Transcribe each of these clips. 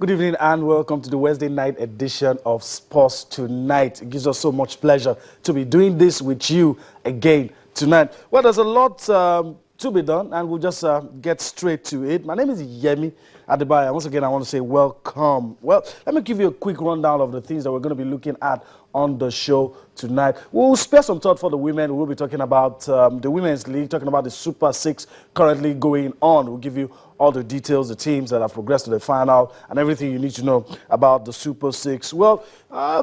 Good evening and welcome to the Wednesday night edition of Sports Tonight. It gives us so much pleasure to be doing this with you again tonight. Well, there's a lot to be done and we'll just get straight to it. My name is Yemi Adebayo. Once again, I want to say welcome. Well, let me give you a quick rundown of the things that we're going to be looking at on the show tonight. We'll spare some thought for the women. We'll be talking about the Women's League, talking about the Super 6 currently going on. We'll give you all the details, the teams that have progressed to the final, and everything you need to know about the Super 6. Well,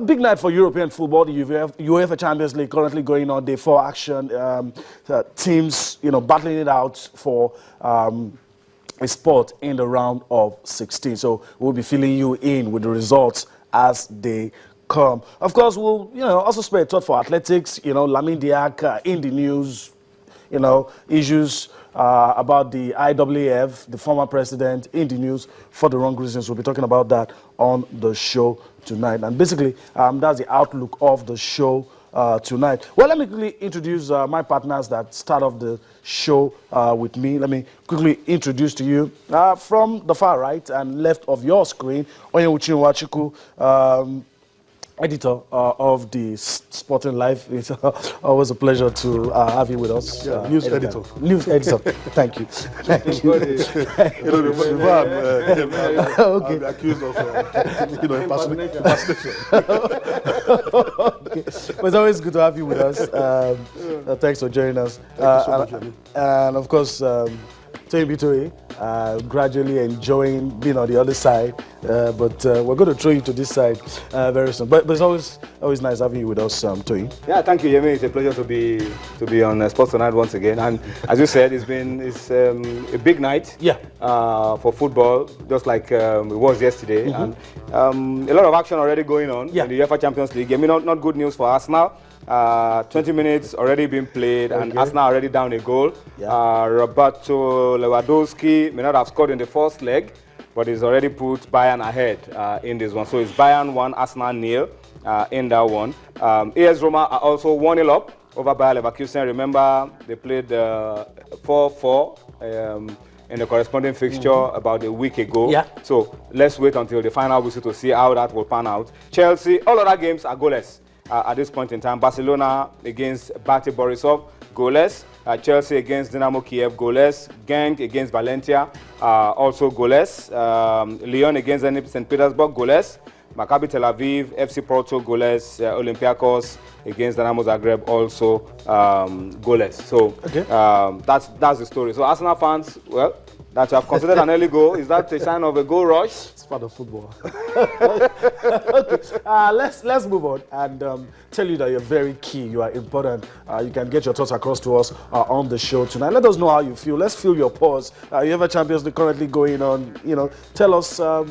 big night for European football. The UEFA Champions League currently going on, day 4 action. Teams, battling it out for a spot in the round of 16. So we'll be filling you in with the results as they come. Of course, we'll also spare a thought for athletics. Lamine Diak in the news. Issues about the IAAF, the former president, in the news for the wrong reasons. We'll be talking about that on the show tonight. And basically, that's the outlook of the show tonight. Well, let me quickly introduce my partners that start off the show with me. Let me quickly introduce to you from the far right and left of your screen, Onyenwuchi Nwachuku, editor of the Sporting Life. It's always a pleasure to have you with us. News editor. News editor. Thank you. Thank you. I'm accused of impersonation. Okay. But it's always good to have you with us. Thanks for joining us. Thank you so much, Yemi. And of course, Toyin Bitoye, gradually enjoying being on the other side, but we're going to throw you to this side very soon. But it's always nice having you with us, Toyin. Yeah, thank you, Yemi. It's a pleasure to be on Sports Tonight once again. And as you said, it's a big night. Yeah. For football, just like it was yesterday, and a lot of action already going on in the UEFA Champions League. Yemi, not good news for Arsenal. 20 minutes already been played, and Arsenal already down a goal. Roberto Lewandowski may not have scored in the first leg, but he's already put Bayern ahead in this one. So it's Bayern 1, Arsenal 0 in that one. AS Roma are also 1-0 up over Bayer Leverkusen. Remember, they played 4-4 in the corresponding fixture about a week ago. Yeah. So let's wait until the final whistle to see how that will pan out. Chelsea, all other games are goalless. At this point in time, Barcelona against Bate Borisov, goalless. Chelsea against Dynamo Kiev, goalless. Genk against Valencia, also goalless. Lyon against Zenit St. Petersburg, goalless. Maccabi Tel Aviv, FC Porto, goalless. Olympiacos against Dynamo Zagreb, also goalless. So that's the story. So Arsenal fans, well, that you have considered an early goal, is that a sign of a goal rush? It's part of football. Okay, let's move on and tell you that you're very key, you are important. You can get your thoughts across to us on the show tonight. Let us know how you feel. Let's feel your pulse. UEFA Champions League currently going on. Tell us how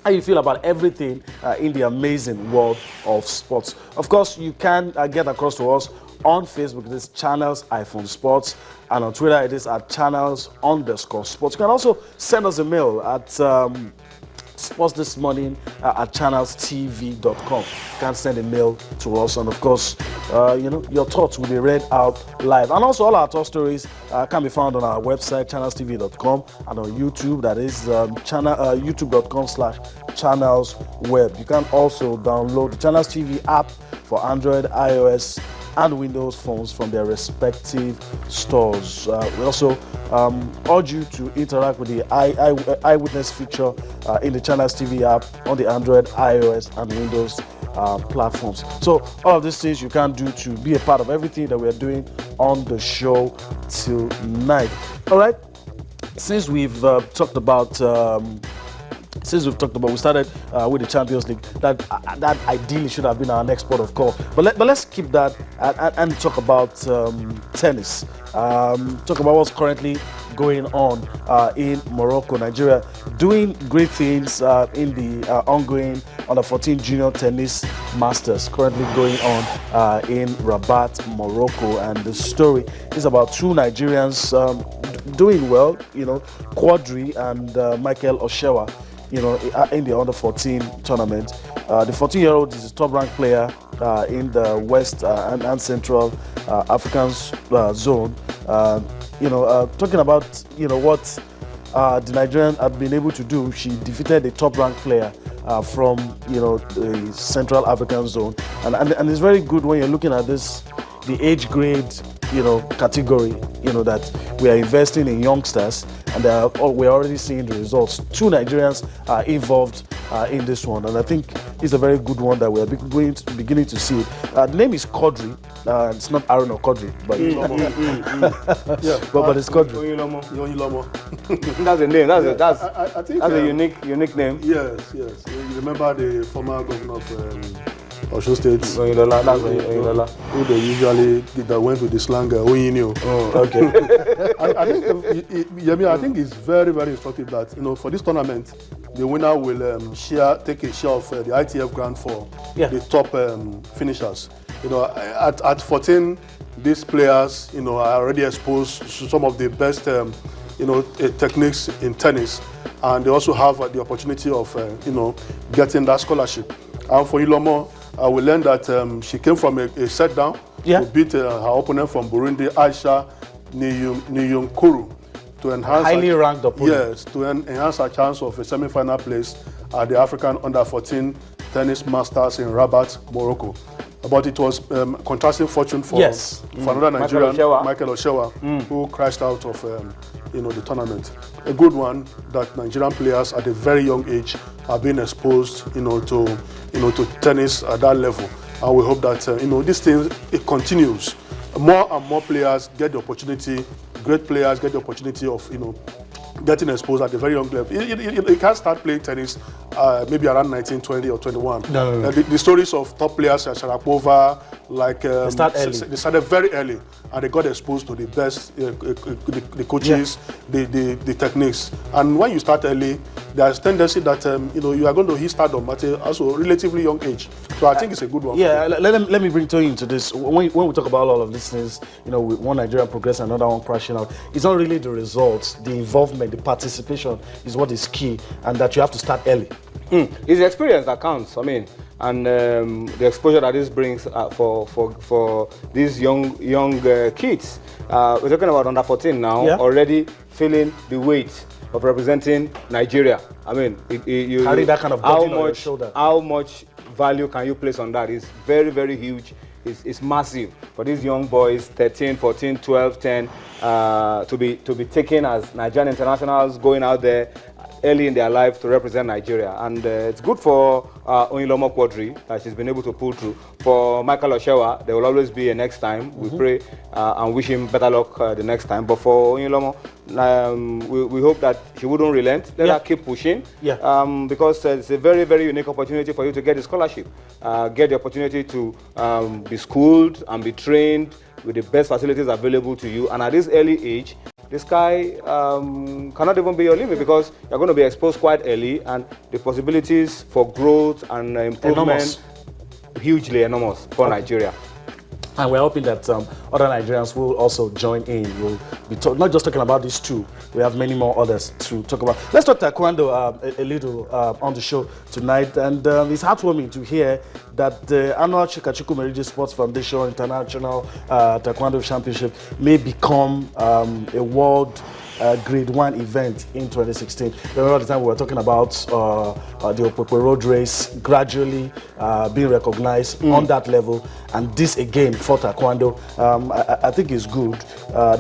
you feel about everything in the amazing world of sports. Of course, you can get across to us on Facebook. It is channels-sports, and on Twitter it is at channels_sports. You can also send us a mail at sportsthismorning at channelstv.com. You can send a mail to us, and of course, your thoughts will be read out live. And also, all our top stories can be found on our website, channelstv.com, and on YouTube, that is youtube.com/channelsweb. You can also download the Channels TV app for Android, iOS, and Windows phones from their respective stores. We also urge you to interact with the eyewitness feature in the Channels TV app on the Android, iOS, and Windows platforms. So all of these things you can do to be a part of everything that we're doing on the show tonight. All right, since we've talked about we started with the Champions League. That ideally should have been our next port of call. But let's keep that and talk about tennis. Talk about what's currently going on in Morocco. Nigeria doing great things in the ongoing under-14 Junior Tennis Masters currently going on in Rabat, Morocco. And the story is about two Nigerians doing well, Quadri and Michael Oshewa, in the under-14 tournament. The 14-year-old is a top-ranked player in the West and Central African zone. Talking about, what the Nigerian had been able to do. She defeated a top-ranked player from the Central African zone, and it's very good when you're looking at this, the age grade category, that we are investing in youngsters, and we're already seeing the results. 2 Nigerians are involved in this one, and I think it's a very good one that we're beginning to see. The name is Quadri. It's not Aaron or Quadri, but but it's Quadri. That's a name. I think that's a unique name. Yes. You remember the former governor of Osho State, who they usually that went with the slang Oyinio. Oh, okay. I think it's very, very instructive that for this tournament, the winner will take a share of the ITF grant for the top finishers. At 14, these players are already exposed to some of the best techniques in tennis, and they also have the opportunity of getting that scholarship. And for Ilomo, we learned that she came from a set down to beat her opponent from Burundi, Aisha Niyunkuru, to enhance highly ranked opponent. Yes, to enhance her chance of a semi-final place at the African Under-14 Tennis Masters in Rabat, Morocco. But it was contrasting fortune for another Nigerian, Michael Oshewa, who crashed out of the tournament. A good one that Nigerian players at a very young age are being exposed to tennis at that level, and we hope that this thing continues. More and more players get the opportunity. Great players get the opportunity of getting exposed at a very young level. You can't start playing tennis maybe around 19, 20 or 21. No. The stories of top players like Sharapova, they started very early, and they got exposed to the best, the coaches, the techniques. And when you start early, there's a tendency that you are going to hit stardom at a also relatively young age. So I think it's a good one. Yeah, let me bring Tony into this. When we talk about all of these things, with one Nigerian progressing, another one crashing out, it's not really the results, the involvement, the participation is what is key, and that you have to start early. It's the experience that counts. I mean, and the exposure that this brings for these young kids. We're talking about under 14 now, already feeling the weight of representing Nigeria. I mean, you carry that kind of burden on your shoulder. How much value can you place on that? It's very, very huge. It's massive for these young boys, 13, 14, 12, 10, to be taken as Nigerian internationals, going out there early in their life to represent Nigeria. And it's good for Onilomo Quadri that she's been able to pull through. For Michael Oshewa, there will always be a next time. We pray and wish him better luck the next time. But for Onilomo, we hope that she wouldn't relent. Let her keep pushing. Because it's a very, very unique opportunity for you to get a scholarship. Get the opportunity to be schooled and be trained with the best facilities available to you. And at this early age, the sky cannot even be your limit, because you're going to be exposed quite early, and the possibilities for growth and improvement hugely enormous for Nigeria. And we're hoping that other Nigerians will also join in. We'll be not just talking about these 2. We have many more others to talk about. Let's talk taekwondo a little on the show tonight. And it's heartwarming to hear that the annual Chikachuku Meridi Sports Foundation International Taekwondo Championship may become a world Grade 1 event in 2016. Remember the time we were talking about the Opopo Road race gradually being recognized on that level, and this again for Taekwondo, I think is good.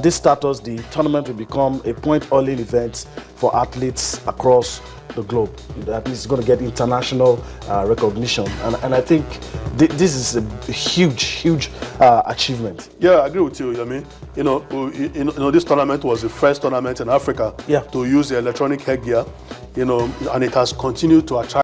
This status, the tournament will become a point-all-in event for athletes across the globe. At least it's going to get international recognition, and I think this is a huge achievement. Yeah, I agree with you. I mean, this tournament was the first tournament in Africa to use the electronic headgear, and it has continued to attract